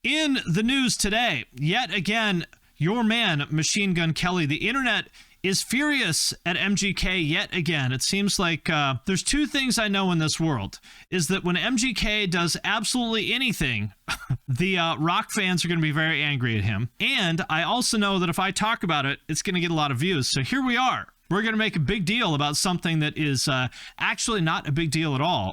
In the news today, yet again, your man, Machine Gun Kelly, the internet is furious at MGK yet again. It seems like there's two things I know in this world, is that when MGK does absolutely anything, the rock fans are going to be very angry at him. And I also know that if I talk about it, it's going to get a lot of views. So here we are. We're going to make a big deal about something that is actually not a big deal at all.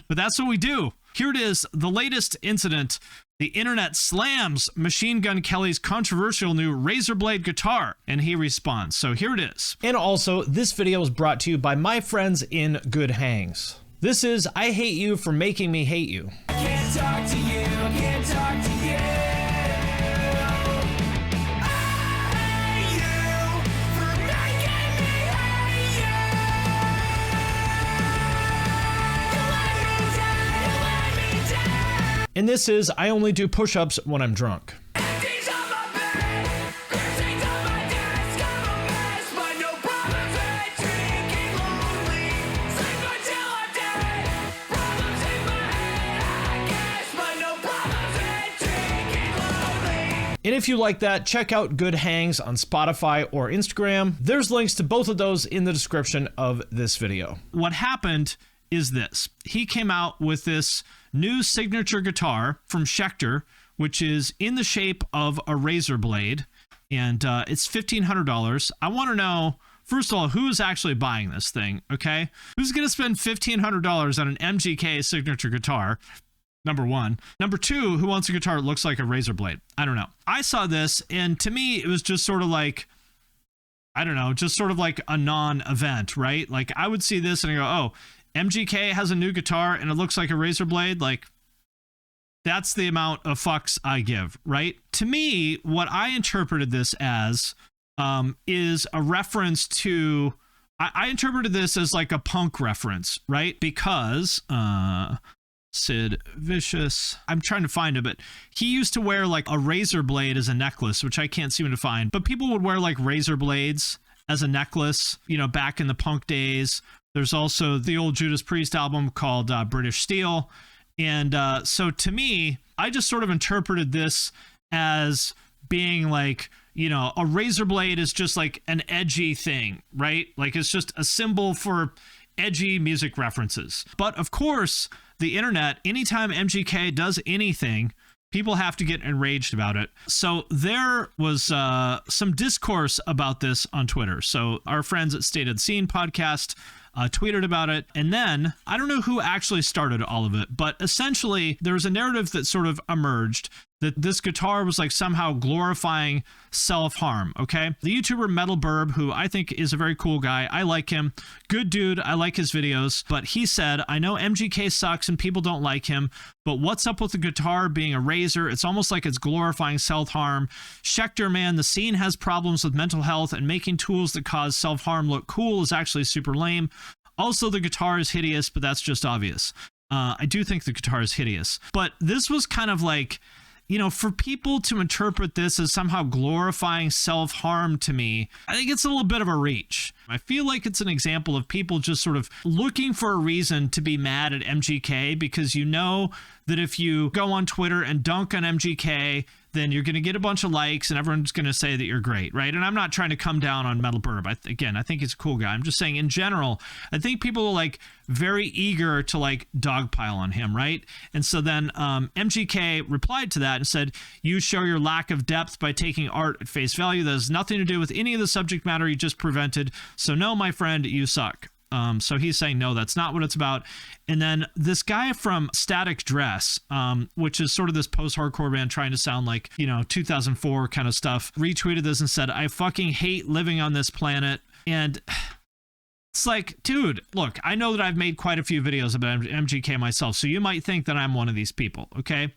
But that's what we do. Here it is, the latest incident. The internet slams Machine Gun Kelly's controversial new razor blade guitar, and he responds. So here it is. And also, this video is brought to you by my friends in Good Hangs. This is I Hate You for Making Me Hate You. I can't talk to you, I can't talk to you. I hate you for making me hate you. You let me down. And this is I Only Do Push-Ups When I'm Drunk. Empties on my bed, things on my desk, I'm a mess, but no problems with drinking lonely. Sleep until I'm dead, problems in my head, I guess, but no problems with drinking lonely. And if you like that, check out Good Hangs on Spotify or Instagram. There's links to both of those in the description of this video. What happened is this. He came out with this new signature guitar from Schecter, which is in the shape of a razor blade, and it's $1,500. I want to know, first of all, who's actually buying this thing, okay? Who's going to spend $1,500 on an MGK signature guitar? Number one. Number two, who wants a guitar that looks like a razor blade? I don't know. I saw this, and to me, it was just sort of like, I don't know, just sort of like a non-event, right? Like, I would see this and I go, oh, MGK has a new guitar and it looks like a razor blade. Like, that's the amount of fucks I give, right? To me, what I interpreted this as is a reference to, I interpreted this as like a punk reference, right? Because Sid Vicious, I'm trying to find it, but he used to wear like a razor blade as a necklace, which I can't seem to find. But people would wear like razor blades as a necklace, you know, back in the punk days. There's also the old Judas Priest album called British Steel. And so to me, I just sort of interpreted this as being like, you know, a razor blade is just like an edgy thing, right? Like it's just a symbol for edgy music references. But of course, the internet, anytime MGK does anything, people have to get enraged about it. So there was some discourse about this on Twitter. So our friends at State of the Scene podcast tweeted about it. And then I don't know who actually started all of it, but essentially there was a narrative that sort of emerged that this guitar was like somehow glorifying self-harm, okay? The YouTuber Metal Burb, who I think is a very cool guy, I like him, good dude, I like his videos, but he said, I know MGK sucks and people don't like him, but what's up with the guitar being a razor? It's almost like it's glorifying self-harm. Schecter, man, the scene has problems with mental health, and making tools that cause self-harm look cool is actually super lame. Also, the guitar is hideous, but that's just obvious. I do think the guitar is hideous, but this was kind of like, you know, for people to interpret this as somehow glorifying self-harm, to me, I think it's a little bit of a reach. I feel like it's an example of people just sort of looking for a reason to be mad at MGK, because you know that if you go on Twitter and dunk on MGK, then you're going to get a bunch of likes and everyone's going to say that you're great, right? And I'm not trying to come down on Metal Burb. Again, I think he's a cool guy. I'm just saying in general, I think people are like very eager to like dogpile on him, right? And so then MGK replied to that and said, you show your lack of depth by taking art at face value. That has nothing to do with any of the subject matter you just prevented. So no, my friend, you suck. So he's saying, no, that's not what it's about. And then this guy from Static Dress, which is sort of this post-hardcore band trying to sound like, you know, 2004 kind of stuff, retweeted this and said, I fucking hate living on this planet. And it's like, dude, look, I know that I've made quite a few videos about MGK myself, so you might think that I'm one of these people, okay?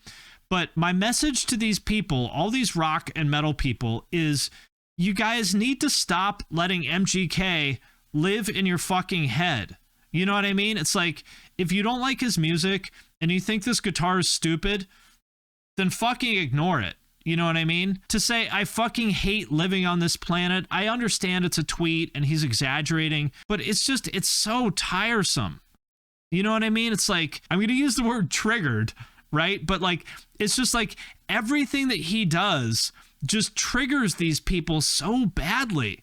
But my message to these people, all these rock and metal people, is you guys need to stop letting MGK live in your fucking head. You know what I mean? It's like, if you don't like his music and you think this guitar is stupid, then fucking ignore it. You know what I mean? To say, I fucking hate living on this planet, I understand it's a tweet and he's exaggerating, but it's just, it's so tiresome. You know what I mean? It's like, I'm going to use the word triggered, right? But like, it's just like everything that he does just triggers these people so badly.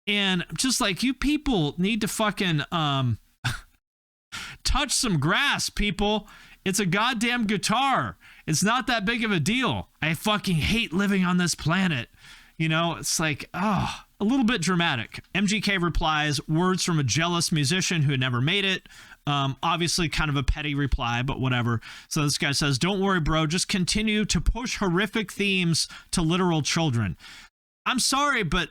And just like, you people need to fucking touch some grass, people. It's a goddamn guitar. It's not that big of a deal. I fucking hate living on this planet. You know, it's like, oh, a little bit dramatic. MGK replies, words from a jealous musician who had never made it. Obviously kind of a petty reply, but whatever. So this guy says, don't worry, bro. Just continue to push horrific themes to literal children. I'm sorry, but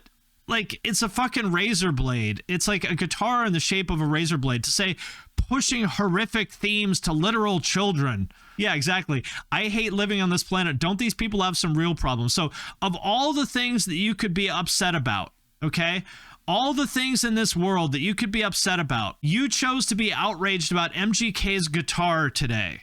like, it's a fucking razor blade. It's like a guitar in the shape of a razor blade. To say pushing horrific themes to literal children. Yeah, exactly. I hate living on this planet. Don't these people have some real problems? So of all the things that you could be upset about, okay, all the things in this world that you could be upset about, you chose to be outraged about MGK's guitar today,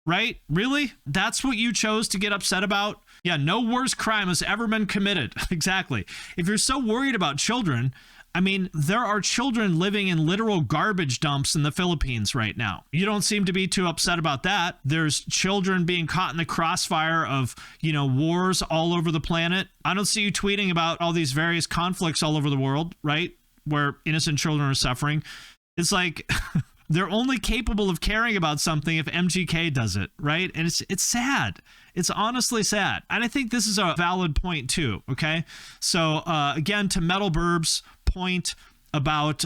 right? Really? That's what you chose to get upset about? Yeah, no worse crime has ever been committed. Exactly. If you're so worried about children, I mean, there are children living in literal garbage dumps in the Philippines right now. You don't seem to be too upset about that. There's children being caught in the crossfire of, you know, wars all over the planet. I don't see you tweeting about all these various conflicts all over the world, right? Where innocent children are suffering. It's like they're only capable of caring about something if MGK does it, right? And it's sad. It's honestly sad. And I think this is a valid point too, okay? So again, to Metal Burb's point about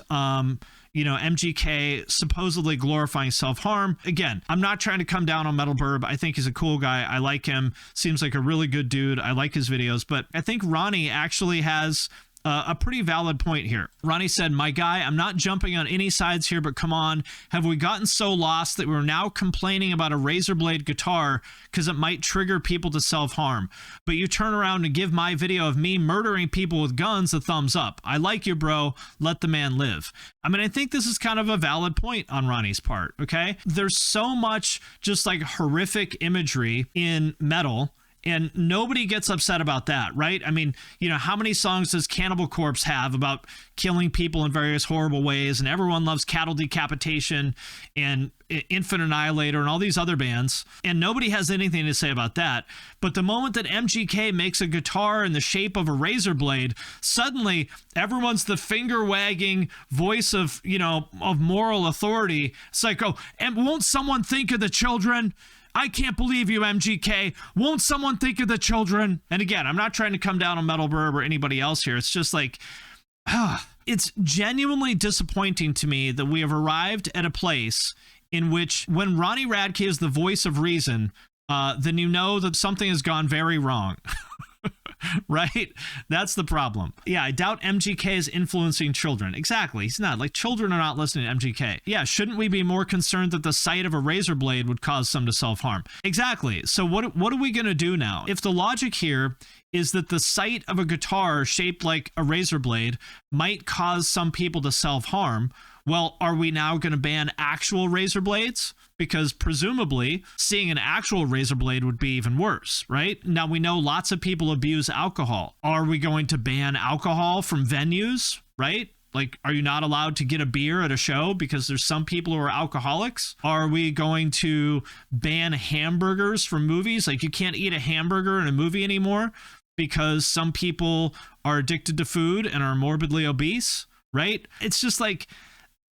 MGK supposedly glorifying self-harm. Again, I'm not trying to come down on Metal Burb. I think he's a cool guy. I like him. Seems like a really good dude. I like his videos. But I think Ronnie actually has a pretty valid point here. Ronnie said, my guy, I'm not jumping on any sides here, but come on. Have we gotten so lost that we're now complaining about a razor blade guitar because it might trigger people to self-harm? But you turn around and give my video of me murdering people with guns a thumbs up. I like you, bro. Let the man live. I mean, I think this is kind of a valid point on Ronnie's part, okay? There's so much just like horrific imagery in metal, and nobody gets upset about that, right? I mean, you know, how many songs does Cannibal Corpse have about killing people in various horrible ways? And everyone loves Cattle Decapitation and Infant Annihilator and all these other bands. And nobody has anything to say about that. But the moment that MGK makes a guitar in the shape of a razor blade, suddenly everyone's the finger wagging voice of, you know, of moral authority. It's like, oh, and won't someone think of the children? I can't believe you, MGK. Won't someone think of the children? And again, I'm not trying to come down on Metal Burb or anybody else here. It's just like, it's genuinely disappointing to me that we have arrived at a place in which when Ronnie Radke is the voice of reason, then you know that something has gone very wrong. Right? That's the problem. Yeah, I doubt MGK is influencing children. Exactly. He's not. Like, children are not listening to MGK. Yeah, shouldn't we be more concerned that the sight of a razor blade would cause some to self-harm? Exactly. So what are we going to do now? If the logic here is that the sight of a guitar shaped like a razor blade might cause some people to self-harm, well, are we now going to ban actual razor blades? Because presumably seeing an actual razor blade would be even worse, right? Now, we know lots of people abuse alcohol. Are we going to ban alcohol from venues, right? Like, are you not allowed to get a beer at a show because there's some people who are alcoholics? Are we going to ban hamburgers from movies? Like, you can't eat a hamburger in a movie anymore because some people are addicted to food and are morbidly obese, right? It's just like,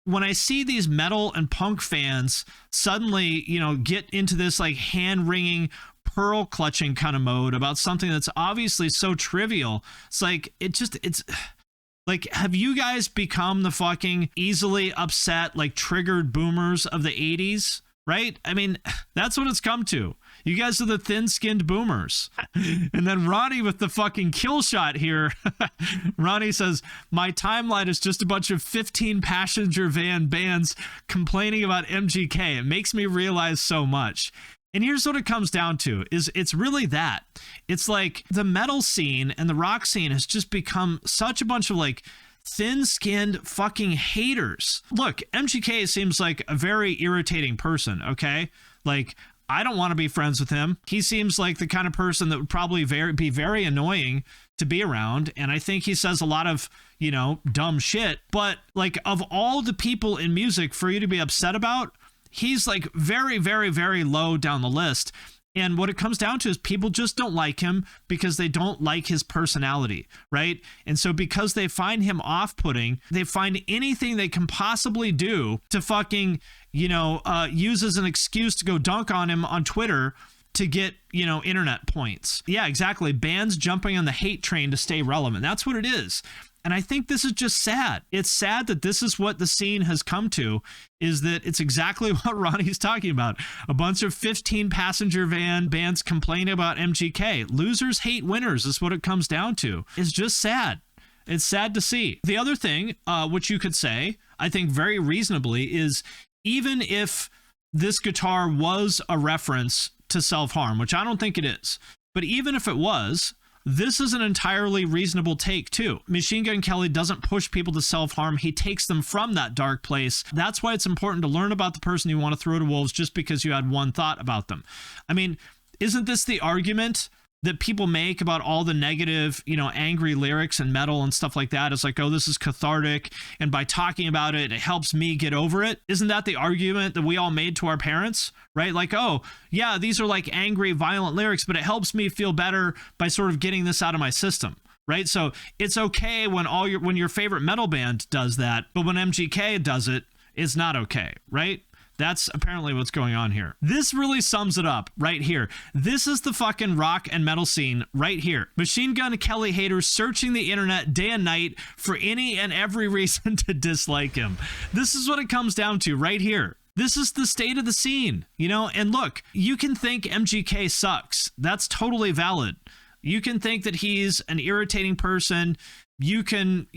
when I see these metal and punk fans suddenly, you know, get into this like hand-wringing, pearl-clutching kind of mode about something that's obviously so trivial, it's like, it's like, have you guys become the fucking easily upset, like triggered boomers of the 80s? Right? I mean, that's what it's come to. You guys are the thin-skinned boomers. And then Ronnie with the fucking kill shot here. Ronnie says, my timeline is just a bunch of 15-passenger van bands complaining about MGK. It makes me realize so much. And here's what it comes down to, is it's really that. It's like the metal scene and the rock scene has just become such a bunch of like thin-skinned fucking haters. Look, MGK seems like a very irritating person, okay? Like, I don't want to be friends with him. He seems like the kind of person that would probably be very annoying to be around, and I think he says a lot of, you know, dumb shit. But, like, of all the people in music for you to be upset about, he's, like, very, very, very low down the list. And what it comes down to is people just don't like him because they don't like his personality, right? And so because they find him off-putting, they find anything they can possibly do to fucking, use as an excuse to go dunk on him on Twitter to get, internet points. Yeah, exactly. Bands jumping on the hate train to stay relevant. That's what it is. And I think this is just sad. It's sad that this is what the scene has come to, is that it's exactly what Ronnie's talking about. A bunch of 15-passenger van bands complaining about MGK. Losers hate winners is what it comes down to. It's just sad. It's sad to see. The other thing, which you could say, I think very reasonably, is even if this guitar was a reference to self-harm, which I don't think it is, but even if it was, this is an entirely reasonable take too. Machine Gun Kelly doesn't push people to self-harm. He takes them from that dark place. That's why it's important to learn about the person you want to throw to wolves just because you had one thought about them. I mean, isn't this the argument that people make about all the negative, angry lyrics and metal and stuff like that? It's like, oh, this is cathartic, and by talking about it, it helps me get over it. Isn't that the argument that we all made to our parents, right? Like, oh, yeah, these are like angry, violent lyrics, but it helps me feel better by sort of getting this out of my system, right? So it's okay when your favorite metal band does that, but when MGK does it, it's not okay, right? That's apparently what's going on here. This really sums it up right here. This is the fucking rock and metal scene right here. Machine Gun Kelly haters searching the internet day and night for any and every reason to dislike him. This is what it comes down to right here. This is the state of the scene, and look, you can think MGK sucks. That's totally valid. You can think that he's an irritating person. You can,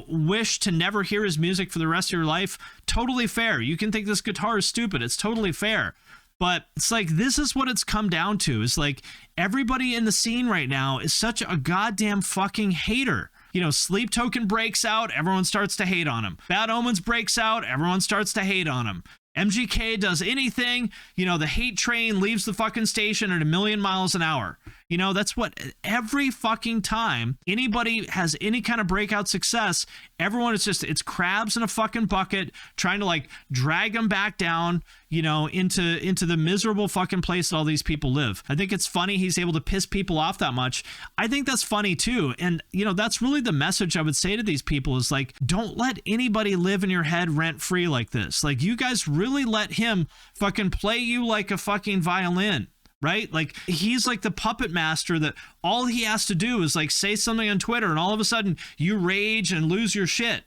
wish to never hear his music for the rest of your life. Totally fair. You can think this guitar is stupid. It's totally fair. But it's like, this is what it's come down to. It's like everybody in the scene right now is such a goddamn fucking hater. Sleep Token breaks out, everyone starts to hate on him. Bad Omens breaks out, everyone starts to hate on him. MGK does anything, the hate train leaves the fucking station at 1,000,000 miles an hour. That's what every fucking time anybody has any kind of breakout success, everyone is it's crabs in a fucking bucket trying to like drag them back down, into the miserable fucking place that all these people live. I think it's funny he's able to piss people off that much. I think that's funny too. And, that's really the message I would say to these people is like, don't let anybody live in your head rent free like this. Like, you guys really let him fucking play you like a fucking violin. Right? Like, he's like the puppet master that all he has to do is like say something on Twitter and all of a sudden you rage and lose your shit.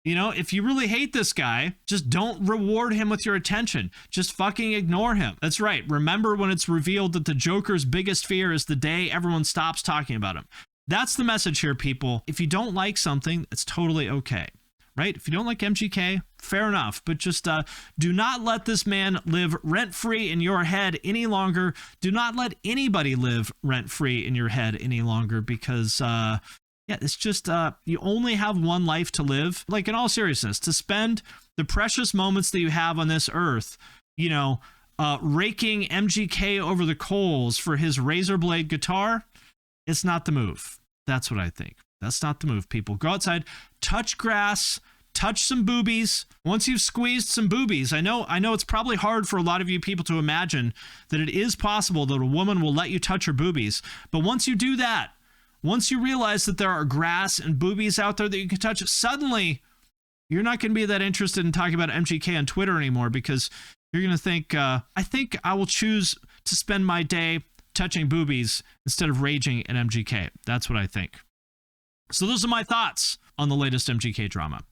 If you really hate this guy, just don't reward him with your attention. Just fucking ignore him. That's right. Remember when it's revealed that the Joker's biggest fear is the day everyone stops talking about him. That's the message here, people. If you don't like something, it's totally okay. Right? If you don't like MGK, fair enough. But just do not let this man live rent-free in your head any longer. Do not let anybody live rent-free in your head any longer because, it's just you only have one life to live. Like, in all seriousness, to spend the precious moments that you have on this earth, raking MGK over the coals for his razor blade guitar, it's not the move. That's what I think. That's not the move, people. Go outside, touch grass, touch some boobies. Once you've squeezed some boobies, I know it's probably hard for a lot of you people to imagine that it is possible that a woman will let you touch her boobies. But once you do that, once you realize that there are grass and boobies out there that you can touch, suddenly you're not going to be that interested in talking about MGK on Twitter anymore because you're going to think, I think I will choose to spend my day touching boobies instead of raging at MGK. That's what I think. So those are my thoughts on the latest MGK drama.